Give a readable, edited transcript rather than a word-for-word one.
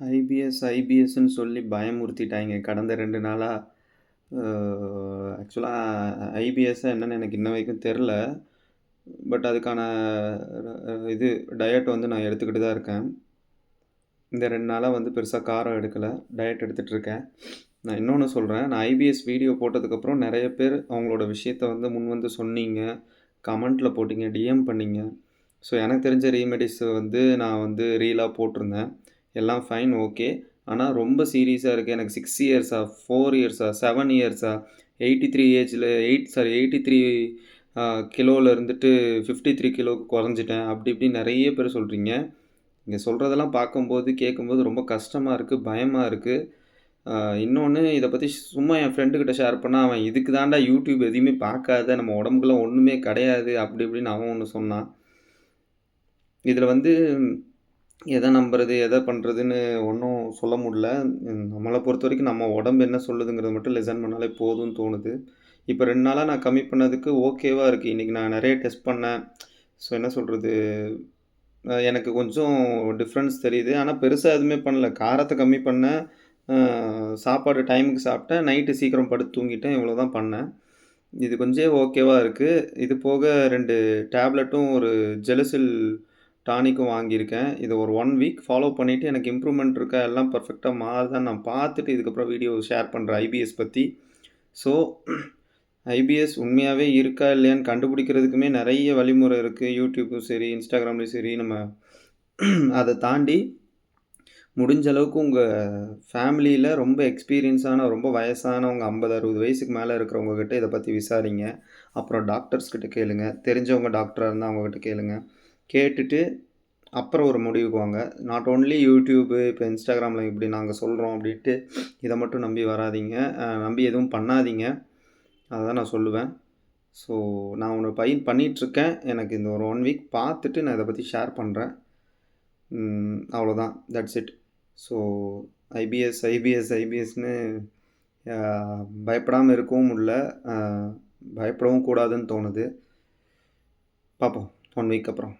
ஐபிஎஸ்ன்னு சொல்லி பயமுறுத்திட்டாய்ங்க கடந்த 2 நாளா. ஆக்சுவலா ஐபிஎஸ்ஸா என்னன்னு எனக்கு இன்ன வரைக்கும் தெரில. பட் அதுக்கான இது டயட் வந்து நான் எடுத்துக்கிட்டு தான் இருக்கேன். இந்த 2 நாளா வந்து பெருசா காரம் எடுக்கல. டயட் எடுத்துட்டு இருக்கேன். நான் இன்னொன்னு சொல்றேன். நான் ஐபிஎஸ் வீடியோ போட்டதுக்கப்புறம் நெறைய பேர் அவங்களோட விஷயத்த வந்து முன்வந்து சொன்னீங்க. கமெண்ட்ல போட்டீங்க, டிஎம் பண்ணீங்க. ஸோ எனக்கு தெரிஞ்ச ரெமெடிஸ் வந்து நான் வந்து ரீலா போட்டிருந்தேன். எல்லாம் ஃபைன், ஓகே. ஆனா ரொம்ப சீரியஸா இருக்கு. எனக்கு 6 இயர்ஸா, 4 இயர்ஸா, 7 இயர்ஸா, 83 ஏஜ்ல 83 கிலோல இருந்துட்டு 53 கிலோவுக்கு குறைஞ்சுட்டேன். அப்படி இப்படின்னு நெறைய பேர் சொல்றீங்க. நீங்க சொல்றதெல்லாம் பார்க்கும்போது, கேட்கும்போது ரொம்ப கஷ்டமா இருக்கு, பயமா இருக்கு. இன்னொன்னு இத பத்தி சும்மா என் ஃப்ரெண்டுகிட்ட ஷேர் பண்ணா, அவன் "இதுக்கு தான்டா யூடியூப் எதையுமே பார்க்காத, நம்ம உடம்புக்குள்ள ஒண்ணுமே கிடையாது." அப்படி இப்படின்னு அவன் ஒண்ணு சொன்னான். இதுல வந்து எத நம்புறது, எத பண்றதுன்னு ஒண்ணும் சொல்ல முடில. நம்மள பொறுத்தவரைக்கும் நம்ம உடம்பு என்ன சொல்லுதுங்கிறத மட்டும் லிசன் பண்ணாலே போதும்னு தோணுது. இப்ப 2 நாளா நான் கம்மி பண்ணதுக்கு ஓகேவா இருக்கு. இன்னைக்கு நான் நெறைய டெஸ்ட் பண்ணேன். ஸோ என்ன சொல்றது, எனக்கு கொஞ்சம் டிஃப்ரென்ஸ் தெரியுது. ஆனா பெருசா எதுவுமே பண்ணல. காரத்த கம்மி பண்ணேன். அ சாப்பாடு டைமுக்கு சாப்பிட்டேன். நைட்டு சீக்கிரம் படுத்து தூங்கிட்டேன். இவ்வளோ தான் பண்ணேன். இது கொஞ்சம் ஓகேவா இருக்கு. இது போக 2 டேப்லெட்டும், ஒரு ஜெலுசில் டானிக்கும் வாங்கியிருக்கேன். இத ஒரு 1 வீக் ஃபாலோ பண்ணிட்டு எனக்கு இம்ப்ரூவ்மெண்ட் இருக்கா, எல்லாம் பெர்ஃபெக்ட்டா மாறுதான்னு நான் பார்த்துட்டு இதுக்கப்புறம் வீடியோ ஷேர் பண்றேன் ஐபிஎஸ் பத்தி. ஸோ ஐபிஎஸ் உண்மையாவே இருக்கா, இல்லையான்னு கண்டுபிடிக்கிறதுக்குமே நெறைய வழிமுறை இருக்கு. யூடியூப்லும் சரி, இன்ஸ்டாகிராம்லயும் சரி, நம்ம அத தாண்டி முடிஞ்ச அளவுக்கு உங்க ஃபேமிலியில ரொம்ப எக்ஸ்பீரியன்ஸான, ரொம்ப வயசானவங்க 50, 60 வயசுக்கு மேல இருக்கிறவங்க கிட்ட இத பத்தி விசாரிங்க. அப்புறம் டாக்டர்ஸ் கிட்ட கேளுங்க. தெரிஞ்சவங்க டாக்டரா இருந்தா அவங்க கிட்ட கேளுங்க. கேட்டுட்டு அப்புறம் ஒரு முடிவுக்கு வாங்க. நாட் ஒன்லி யூடியூபு, இப்ப இன்ஸ்டாகிராம்ல இப்படி நாங்க சொல்றோம் அப்படின்ட்டு இத மட்டும் நம்பி வராதீங்க. நம்பி எதுவும் பண்ணாதீங்க. அததான் நான் சொல்லுவேன். ஸோ நான் ஒண்ணு பண்ணிட்டுருக்கேன். எனக்கு இந்த ஒரு 1 வீக் பார்த்துட்டு நான் இத பத்தி ஷேர் பண்றேன். அவ்வளோதான். That's it. ஸோ ஐபிஎஸ்ன்னு அ பயப்படாம இருக்கவும் முடில. அ பயப்படவும் கூடாதுன்னு தோணுது. பார்ப்போம் 1 வீக் அப்புறம்.